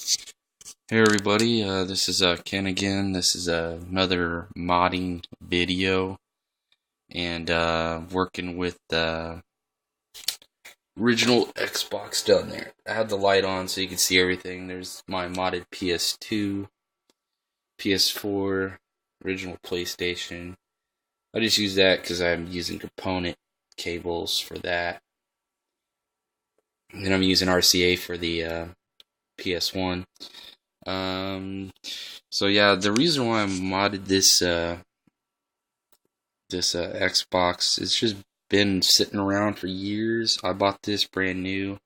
Hey everybody, this is Ken again. This is another modding video, and working with the original Xbox down there. I have the light on so you can see everything. There's my modded PS2, PS4, original PlayStation. I just use that because I'm using component cables for that. And I'm using RCA for the PS1. So yeah, the reason why I modded this Xbox, it's just been sitting around for years. I bought this brand new.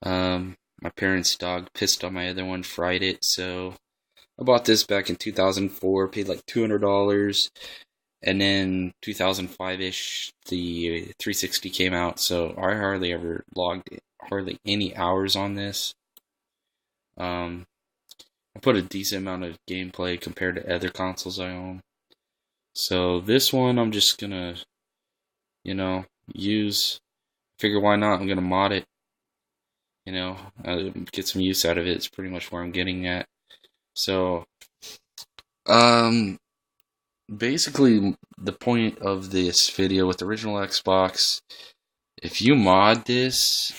My parents' dog pissed on my other one, fried it, so I bought this back in 2004, paid like $200, and then 2005-ish, the 360 came out, so I hardly ever logged hardly any hours on this. I put a decent amount of gameplay compared to other consoles I own. So this one I'm just gonna, figure why not? I'm gonna mod it, get some use out of it. It's pretty much where I'm getting at. So, um, basically the point of this video with the original Xbox, if you mod this,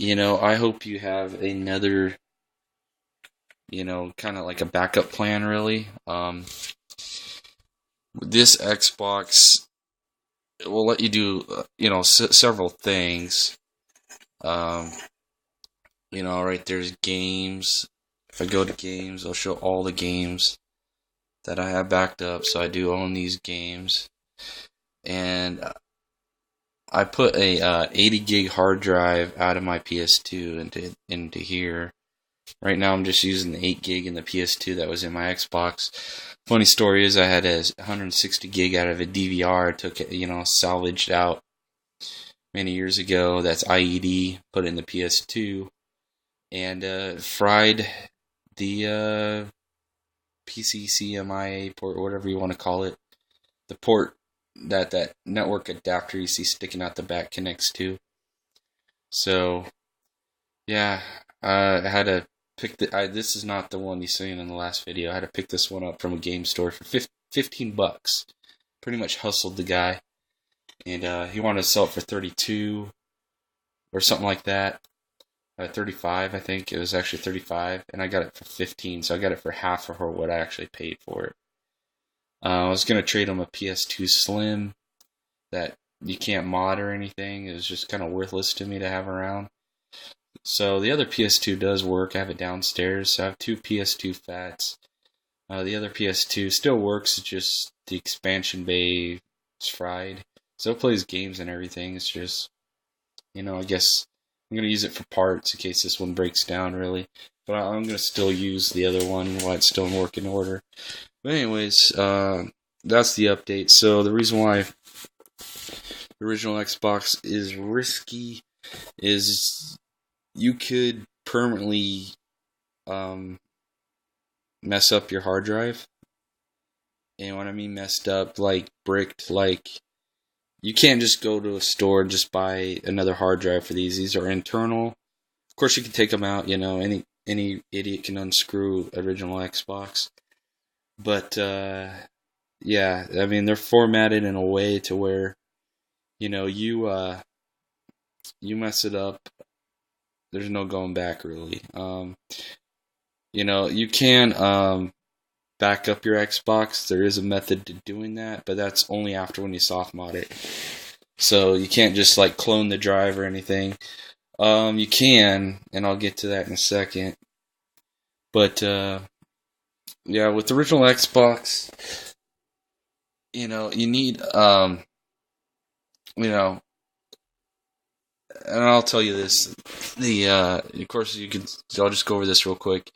I hope you have another, kind of like a backup plan, really. This Xbox will let you do, several things. Right there's games. If I go to games, I'll show all the games that I have backed up. So I do own these games, and I put a 80 gig hard drive out of my PS2 into here. Right now I'm just using the 8 gig in the PS2 that was in my Xbox. Funny story is I had a 160 gig out of a DVR. I took it, salvaged out many years ago. That's IED, put it in the PS2, and fried the PCCMIA port, whatever you want to call it. The port that network adapter you see sticking out the back connects to. So, yeah, I had to this is not the one you seen in the last video. I had to pick this one up from a game store for $15. Pretty much hustled the guy, and he wanted to sell it for 32 or something like that. 35, I think it was actually 35, and I got it for 15. So I got it for half of what I actually paid for it. I was gonna trade him a PS2 Slim that you can't mod or anything. It was just kind of worthless to me to have around. So the other PS2 does work. I have it downstairs. So I have two PS2 Fats. The other PS2 still works. It's just the expansion bay is fried. So it plays games and everything. It's just, I guess I'm going to use it for parts in case this one breaks down, really. But I'm going to still use the other one while it's still in working order. But anyways, that's the update. So the reason why the original Xbox is risky is you could permanently mess up your hard drive. And when I mean messed up, like bricked, like you can't just go to a store and just buy another hard drive for these. These are internal. Of course, you can take them out. Any idiot can unscrew original Xbox. But yeah, I mean they're formatted in a way to where you mess it up, there's no going back, really. You can back up your Xbox. There is a method to doing that, but that's only after when you softmod it. So you can't just like clone the drive or anything. You can, and I'll get to that in a second. But yeah, with the original Xbox, you need and I'll tell you this. Of course, I'll just go over this real quick.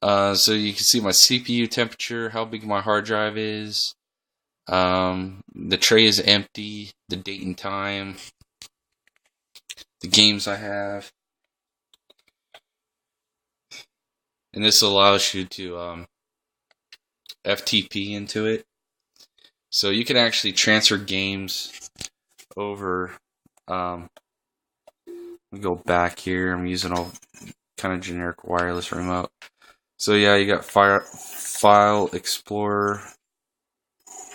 So you can see my CPU temperature, how big my hard drive is. The tray is empty. The date and time. The games I have. And this allows you to FTP into it. So you can actually transfer games over. Go back here. I'm using kind of generic wireless remote. So yeah, you got File Explorer.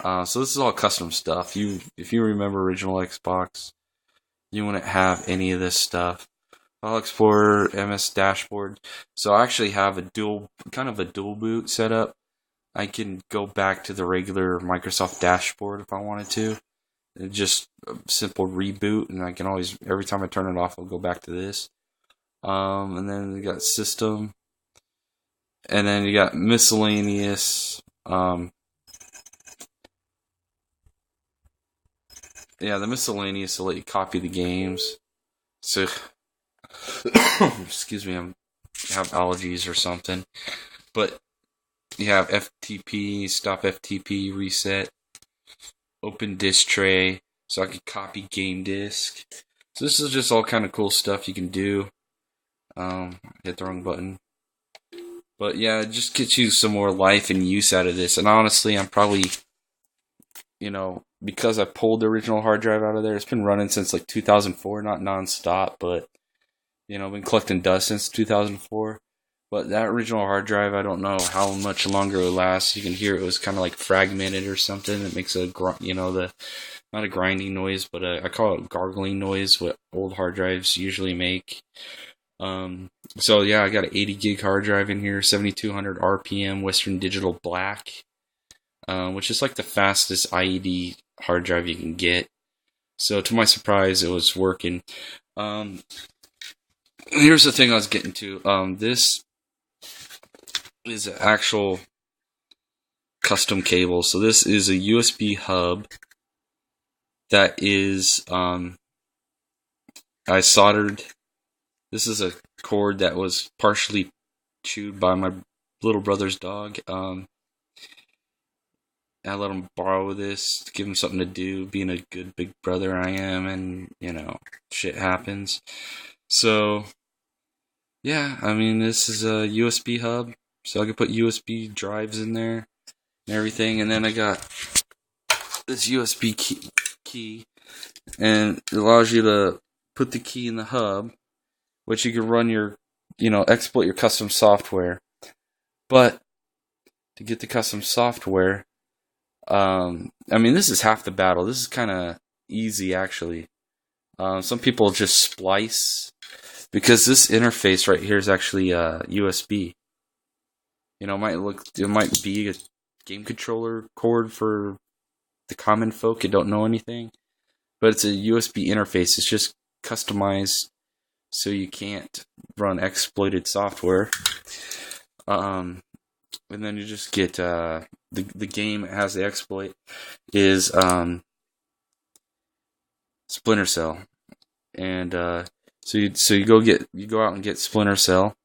So this is all custom stuff. If you remember original Xbox, you wouldn't have any of this stuff. File Explorer, MS Dashboard. So I actually have a dual boot setup. I can go back to the regular Microsoft dashboard if I wanted to. Just a simple reboot, and I can always, every time I turn it off, I'll go back to this. And then you got system, and then you got miscellaneous. Yeah, the miscellaneous will let you copy the games. So, excuse me, I have allergies or something. But you have FTP, stop FTP, reset, open disk tray, so I can copy game disk. So this is just all kind of cool stuff you can do. Hit the wrong button. But yeah, it just gets you some more life and use out of this. And honestly, I'm probably, because I pulled the original hard drive out of there, it's been running since like 2004, not non-stop, but, I've been collecting dust since 2004. But that original hard drive, I don't know how much longer it would last. You can hear it was kind of like fragmented or something. It makes not a grinding noise, but I call it gargling noise, what old hard drives usually make. So yeah, I got an 80 gig hard drive in here, 7200 RPM Western Digital Black, which is like the fastest IED hard drive you can get. So to my surprise, it was working. Here's the thing I was getting to. This is an actual custom cable. So this is a USB hub that is, I soldered. This is a cord that was partially chewed by my little brother's dog. I let him borrow this to give him something to do, being a good big brother I am, and, shit happens. So, yeah, I mean, this is a USB hub, so I can put USB drives in there and everything, and then I got this USB key, and it allows you to put the key in the hub, which you can run your, exploit your custom software. But to get the custom software, this is half the battle. This is kind of easy, actually. Some people just splice, because this interface right here is actually USB. It might be a game controller cord for the common folk who don't know anything, but it's a USB interface. It's just customized so you can't run exploited software. And then you just get the game that has the exploit is Splinter Cell, and so you go out and get Splinter Cell.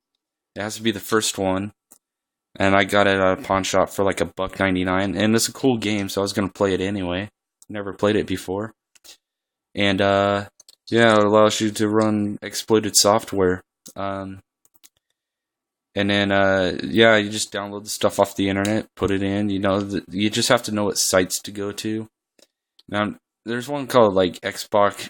It has to be the first one, and I got it at a pawn shop for like $1.99, and it's a cool game, so I was gonna play it anyway. Never played it before, and yeah, it allows you to run exploited software. And then, you just download the stuff off the internet, put it in. You just have to know what sites to go to. Now, there's one called like Xbox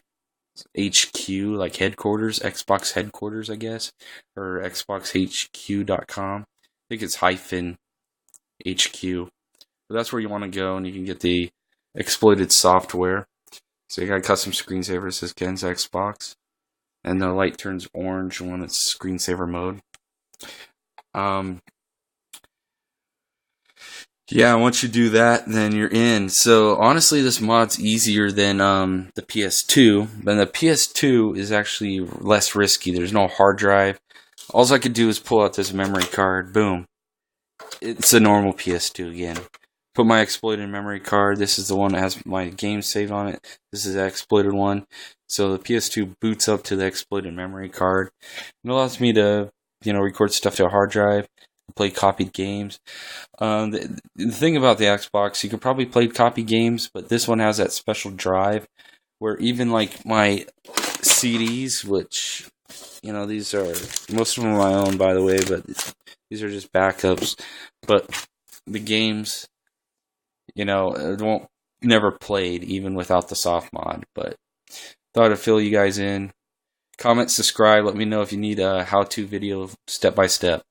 HQ, like headquarters, Xbox headquarters, I guess, or xboxhq.com. I think it's hyphen HQ. But that's where you want to go, and you can get the exploited software. So you got a custom screensaver that says Ken's Xbox, and the light turns orange when it's screensaver mode. Yeah, once you do that, then you're in. So honestly, this mod's easier than the PS2, but the PS2 is actually less risky. There's no hard drive. All I could do is pull out this memory card. Boom. It's a normal PS2 again. Put my exploited memory card. This is the one that has my game saved on it. This is the exploited one. So the PS2 boots up to the exploited memory card. It allows me to, record stuff to a hard drive, play copied games. The thing about the Xbox, you could probably play copied games, but this one has that special drive where even like my CDs, which, these are, most of them are my own, by the way, but these are just backups. But the games, it won't never played even without the soft mod. But thought I'd fill you guys in, comment, subscribe. Let me know if you need a how-to video step by step.